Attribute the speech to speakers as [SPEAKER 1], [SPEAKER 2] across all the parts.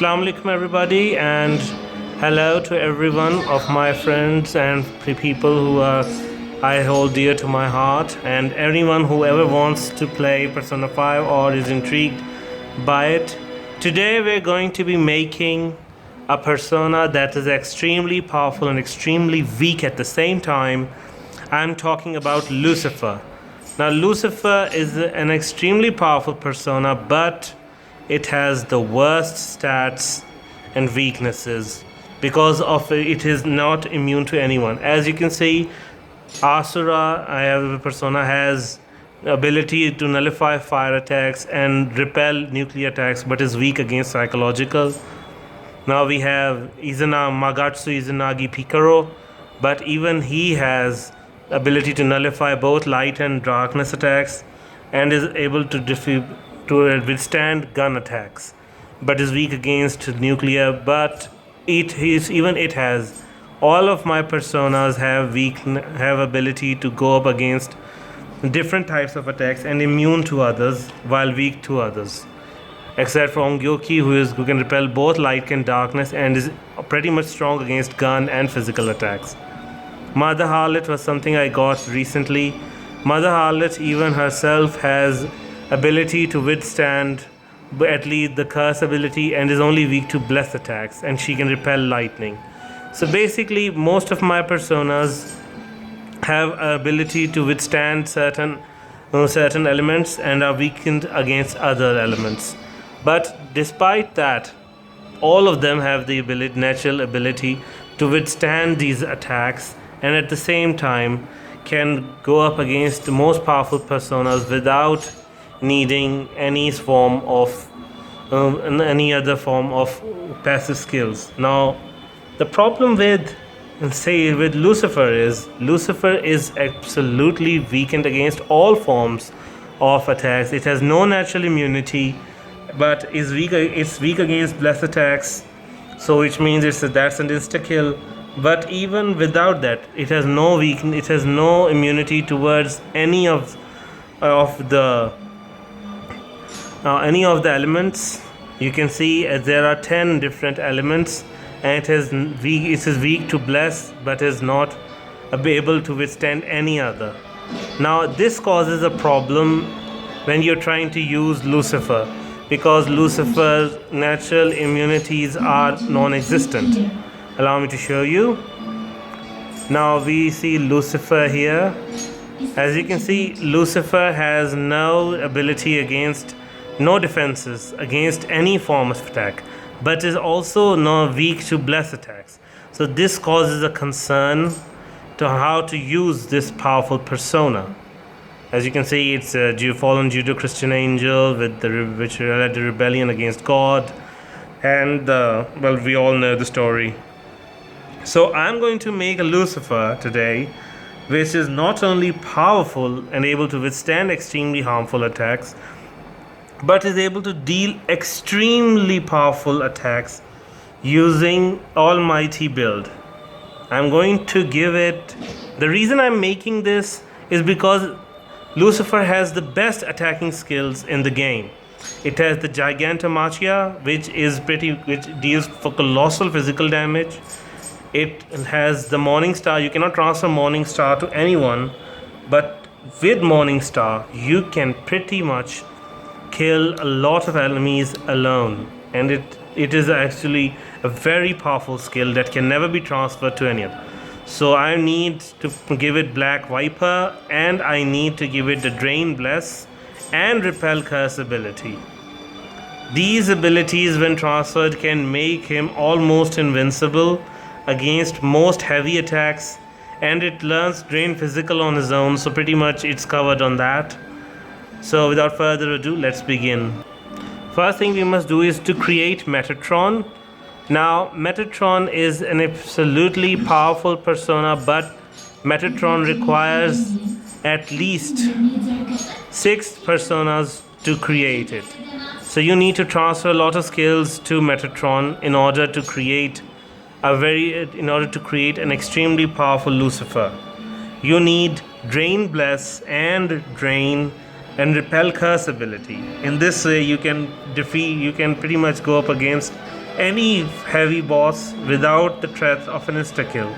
[SPEAKER 1] Assalamu alaikum everybody, and hello to everyone of my friends and people who I hold dear to my heart, and anyone who ever wants to play Persona 5 or is intrigued by it. Today we're going to be making a persona that is extremely powerful and extremely weak at the same time. I'm talking about Lucifer. Now Lucifer is an extremely powerful persona, but it has the worst stats and weaknesses because of it is not immune to anyone. As you can see, Asura, I have a persona, has ability to nullify fire attacks and repel nuclear attacks, but is weak against psychological. Now we have Magatsu Izanagi Picaro, but even he has ability to nullify both light and darkness attacks and is able to withstand gun attacks, but is weak against nuclear. But it has all of my personas have ability to go up against different types of attacks and immune to others while weak to others, except for Ongyoki, who can repel both light and darkness and is pretty much strong against gun and physical attacks. Mother Harlot was something I got recently. Mother Harlot even herself has ability to withstand at least the curse ability and is only weak to bless attacks, and she can repel lightning. So basically most of my personas have ability to withstand certain elements and are weakened against other elements. But despite that, all of them have the natural ability to withstand these attacks, and at the same time can go up against the most powerful personas without needing any other form of passive skills. Now the problem with Lucifer is absolutely weakened against all forms of attacks. It has no natural immunity, but it's weak against bless attacks, so which means that's an insta kill. But even without that, it has no immunity towards any of the elements. You can see there are 10 different elements, and it is weak to bless, but is not able to withstand any other. Now this causes a problem when you're trying to use Lucifer, because Lucifer's natural immunities are non-existent. Allow me to show you. Now we see Lucifer here. As you can see, Lucifer has no defenses against any form of attack, but is also weak to bless attacks. So this causes a concern to how to use this powerful persona. As you can see, it's a fallen Judeo-Christian angel which led the rebellion against God, and we all know the story. So I'm going to make a Lucifer today, which is not only powerful and able to withstand extremely harmful attacks, but is able to deal extremely powerful attacks using almighty build. I'm going to give it... The reason I'm making this is because Lucifer has the best attacking skills in the game. It has the Gigantomachia, which deals for colossal physical damage. It has the Morning Star. You cannot transfer Morning Star to anyone, but with Morning Star you can pretty much kill a lot of enemies alone, and it is actually a very powerful skill that can never be transferred to anyone. So I need to give it Black Viper, and I need to give it the Drain Bless and Repel Curse ability. These abilities, when transferred, can make him almost invincible against most heavy attacks, and it learns Drain Physical on his own, so pretty much it's covered on that. So without further ado, let's begin. First thing we must do is to create Metatron. Now Metatron is an absolutely powerful persona, but Metatron requires at least 6 personas to create it. So you need to transfer a lot of skills to Metatron in order to create an extremely powerful Lucifer. You need Drain Bless and Drain and Repel Curse ability. In this way you can pretty much go up against any heavy boss without the threat of an insta-kill.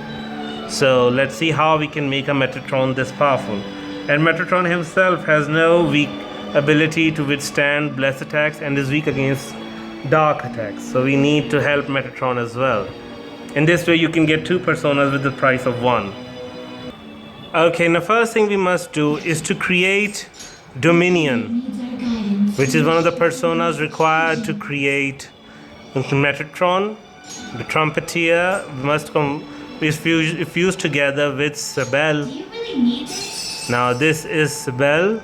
[SPEAKER 1] So let's see how we can make a Metatron this powerful. And Metatron himself has no weak ability to withstand blessed attacks and is weak against dark attacks. So we need to help Metatron as well. In this way you can get 2 personas with the price of 1. Okay, now first thing we must do is to create Dominion, which is one of the personas required to create Metatron. The Trumpeteer must be fused together with Cybele. Now this is Cybele.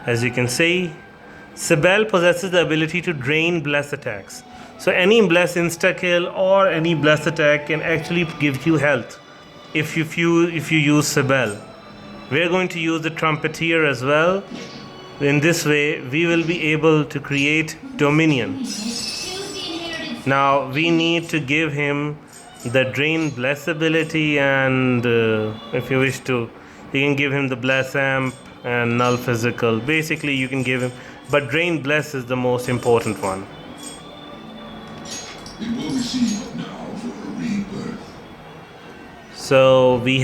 [SPEAKER 1] As you can see, Cybele possesses the ability to drain blessed attacks. So any blessed insta-kill or any blessed attack can actually give you health if you use Cybele. We are going to use the Trumpeteer as well. In this way, we will be able to create Dominion. Now we need to give him the Drain Bless ability, and if you wish to, you can give him the Bless Amp and Null Physical. Basically, you can give him, but Drain Bless is the most important one. So we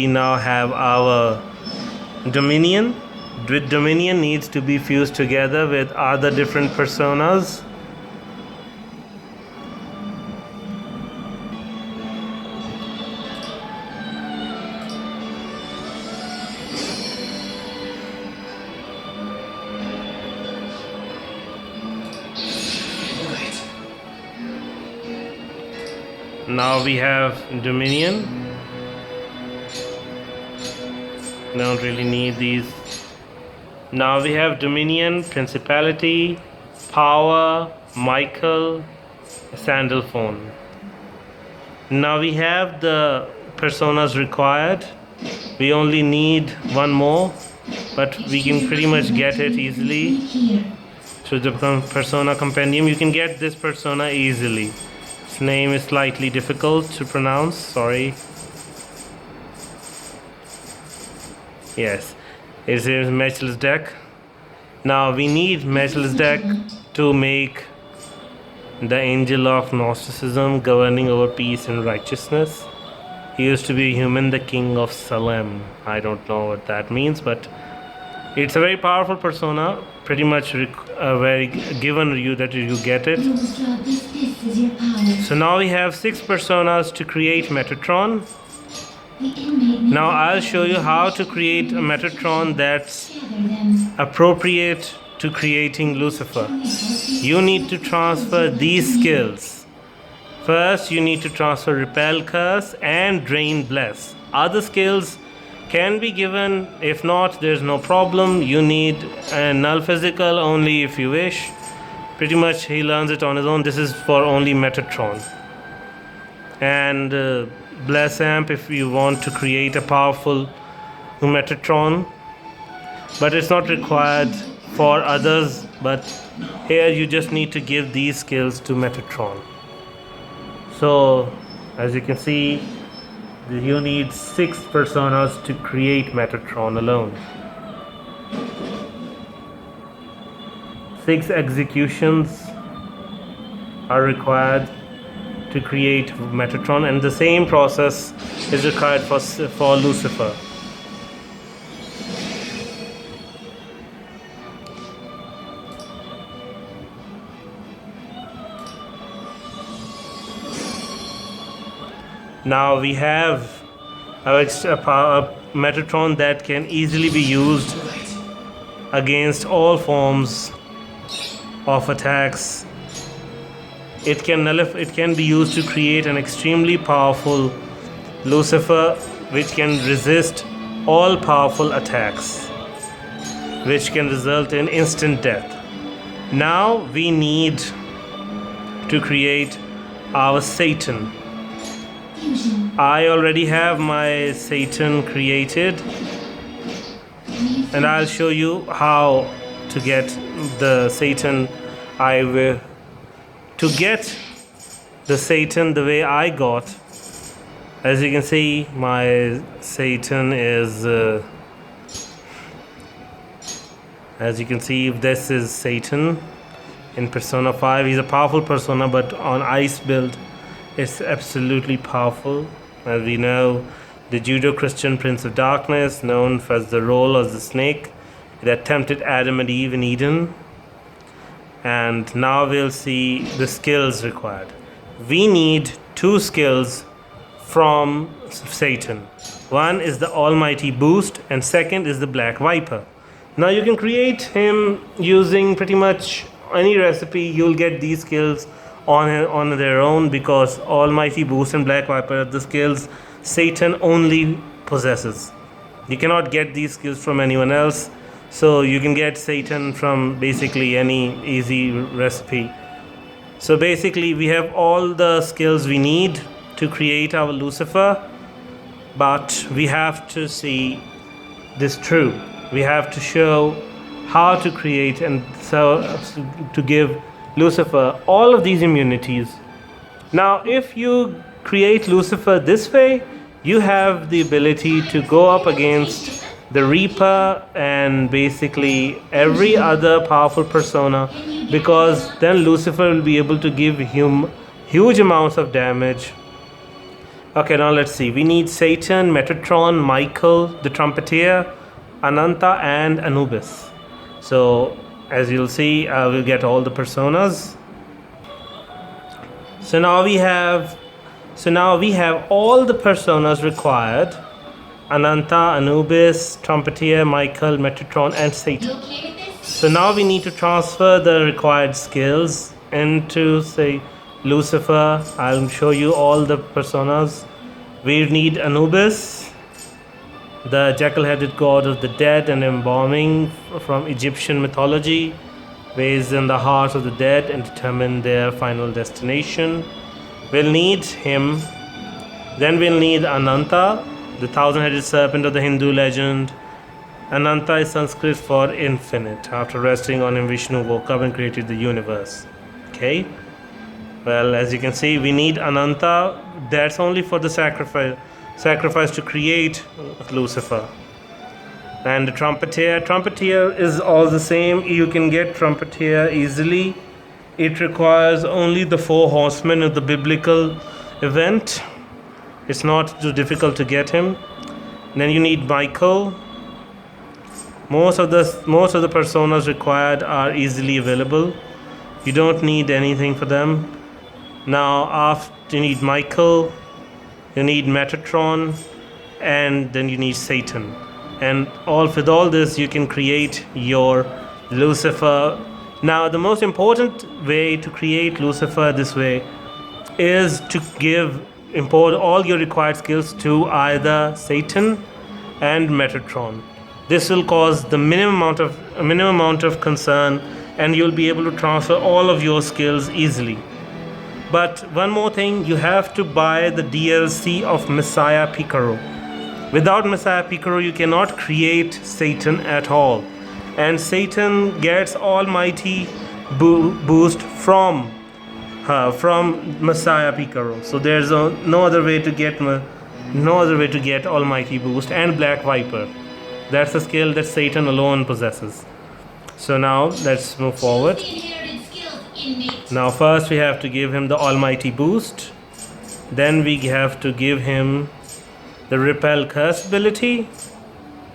[SPEAKER 1] now have our Dominion. With Dominion needs to be fused together with other different personas. Now we have Dominion. Don't really need these. Now we have Dominion, Principality, Power, Michael, Sandalphon. Now we have the personas required. We only need 1 more, but we can pretty much get it easily through the persona compendium. You can get this persona easily. Its name is slightly difficult to pronounce, sorry. Yes, it is Matchless Deck. Now we need Matchless Deck to make the Angel of Gnosticism, governing over peace and righteousness. He used to be human, the King of Salem. I don't know what that means, but it's a very powerful persona. Pretty much very given you that you get it. So now we have 6 personas to create Metatron. Now I'll show you how to create a Metatron that's appropriate to creating Lucifer. You need to transfer these skills. First, you need to transfer Repel, Curse and Drain, Bless. Other skills can be given. If not, there's no problem. You need a Null Physical only if you wish. Pretty much he learns it on his own. This is for only Metatron. And Bless Amp if you want to create a powerful Metatron. But it's not required for others. But here you just need to give these skills to Metatron. So as you can see, you need 6 personas to create Metatron alone. 6 executions are required to create Metatron, and the same process is required for Lucifer. Now we have a Metatron that can easily be used against all forms of attacks. It can be used to create an extremely powerful Lucifer which can resist all powerful attacks, which can result in instant death. Now we need to create our Satan. I already have my Satan created, and I'll show you how to get the Satan. To get the Satan the way I got, as you can see, my Satan is as you can see, this is Satan. in Persona 5. He's a powerful persona, but on ice build, it's absolutely powerful. As we know, the Judeo-Christian Prince of Darkness, known as the role of the snake, that tempted Adam and Eve in Eden. And now we'll see the skills required. We need 2 skills from Satan. One is the Almighty Boost, and second is the Black Viper. Now you can create him using pretty much any recipe. You'll get these skills on their own, because Almighty Boost and Black Viper are the skills Satan only possesses. You cannot get these skills from anyone else. So you can get Satan from basically any easy recipe. So basically we have all the skills we need to create our Lucifer, but we have to see this through. We have to show how to create and so to give Lucifer all of these immunities. Now if you create Lucifer this way, you have the ability to go up against the Reaper and basically every other powerful persona, because then Lucifer will be able to give him huge amounts of damage. Okay, now let's see. We need Satan, Metatron, Michael, the Trumpeteer, Ananta, and Anubis. So as you'll see, we'll get all the personas. So now we have all the personas required: Ananta, Anubis, Trumpeteer, Michael, Metatron, and Satan. So now we need to transfer the required skills into, say, Lucifer. I'll show you all the personas. We need Anubis, the jackal-headed god of the dead and embalming from Egyptian mythology, based in the hearts of the dead and determine their final destination. We'll need him. Then we'll need Ananta, the thousand-headed serpent of the Hindu legend. Ananta is Sanskrit for infinite. After resting on him, Vishnu woke up and created the universe. Okay? Well, as you can see, we need Ananta. That's only for the sacrifice to create Lucifer. And the Trumpeteer is all the same. You can get Trumpeteer easily. It requires only the 4 horsemen of the biblical event. It's not too difficult to get him. Then you need Michael. Most of the personas required are easily available. You don't need anything for them. Now after you need Michael, you need Metatron, and then you need Satan. And with all this you can create your Lucifer. Now the most important way to create Lucifer this way is to import all your required skills to either Satan and Metatron. This will cause the minimum amount of concern, and you'll be able to transfer all of your skills easily. But one more thing, you have to buy the DLC of Messiah Picaro. Without Messiah Picaro, you cannot create Satan at all. And Satan gets almighty boost from Messiah Picaro. So there's no other way to get almighty boost. And Black Viper, that's a skill that Satan alone possesses. So now let's move forward. Now first we have to give him the almighty boost. Then we have to give him the Repel curse ability,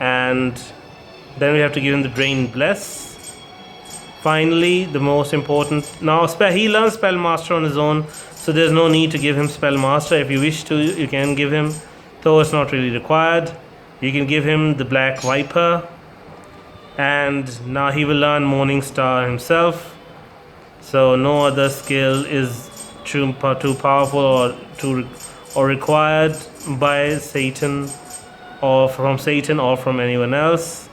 [SPEAKER 1] and then we have to give him the Drain Bless. Finally, the most important, now he learns Spellmaster on his own, so there's no need to give him Spellmaster. If you wish to, you can give him, though it's not really required. You can give him the Black Viper, and now he will learn Morning Star himself. So no other skill is too powerful or required by Satan or from anyone else.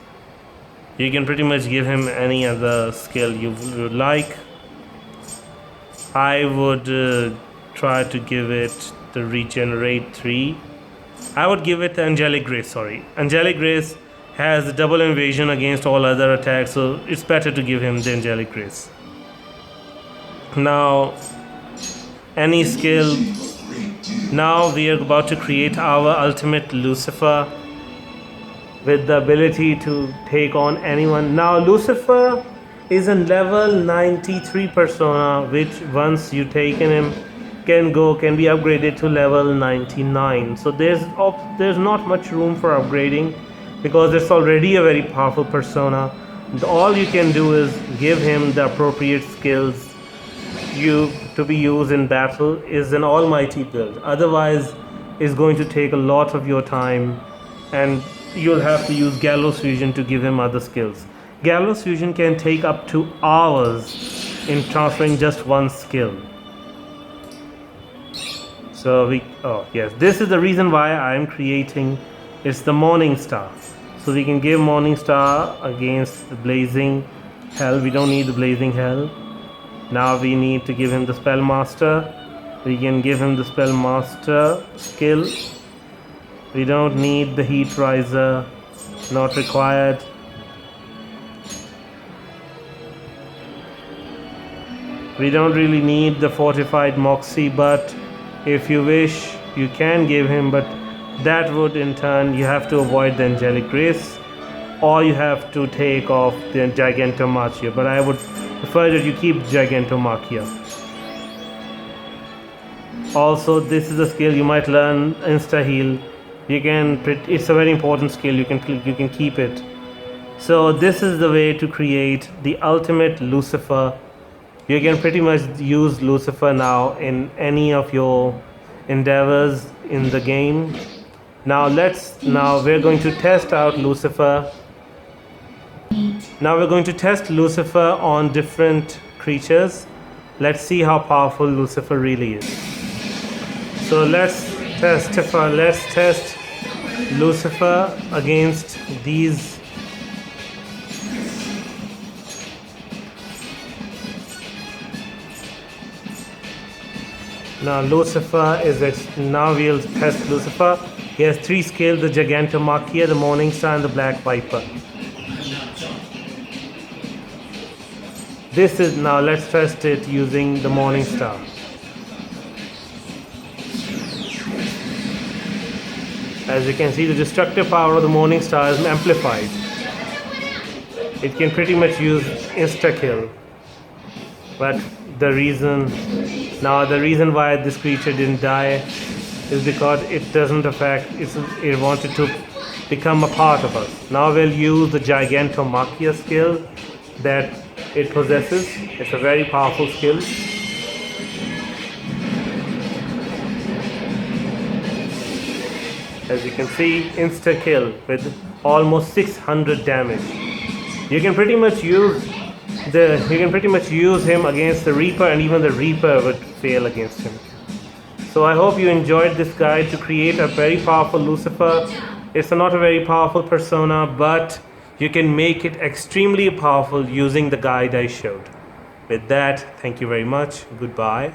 [SPEAKER 1] You can pretty much give him any other skill you would like. I would try to give it the Regenerate 3. I would give it the Angelic Grace, Angelic Grace has the double invasion against all other attacks, so it's better to give him the Angelic Grace. Now, any skill. Now we are about to create our ultimate Lucifer with the ability to take on anyone. Now Lucifer is a level 93 persona, which once you taken him can be upgraded to level 99. So there's not much room for upgrading because it's already a very powerful persona. All you can do is give him the appropriate skills to be used in battle. Is an almighty build. Otherwise, it's going to take a lot of your time, and you'll have to use Gallows Fusion to give him other skills. Gallows Fusion can take up to hours in transferring just one skill. So this is the reason why I'm creating. It's the Morning Star. So we can give Morning Star against the Blazing Hell. We don't need the Blazing Hell. Now we need to give him the Spellmaster. We can give him the Spellmaster skill. We don't need the Heat Riser. Not required. We don't really need the Fortified Moxie, but if you wish, you can give him, but that would in turn, you have to avoid the Angelic Grace, or you have to take off the Gigantomachia, but I would prefer that you keep Gigantomachia. Also, this is a skill you might learn, Insta Heal. It's a very important skill, you can keep it. So this is the way to create the ultimate Lucifer. You can pretty much use Lucifer now in any of your endeavors in the game. Now we're going to test out Lucifer. Now we're going to test Lucifer on different creatures. Let's see how powerful Lucifer really is. So let's test Lucifer against these. Now Lucifer now we'll test Lucifer. He has 3 scales: the Gigantomachia, the Morning Star, and the Black Viper. Now let's test it using the Morning Star. As you can see, the destructive power of the Morning Star is amplified. It can pretty much use insta-kill. But the reason why this creature didn't die is because it doesn't affect, it wanted to become a part of us. Now we'll use the Gigantomachia skill that it possesses. It's a very powerful skill. As you can see, insta-kill with almost 600 damage. You can pretty much use him against the Reaper, and even the Reaper would fail against him. So I hope you enjoyed this guide to create a very powerful Lucifer. It's not a very powerful persona, but you can make it extremely powerful using the guide I showed. With that, thank you very much. Goodbye.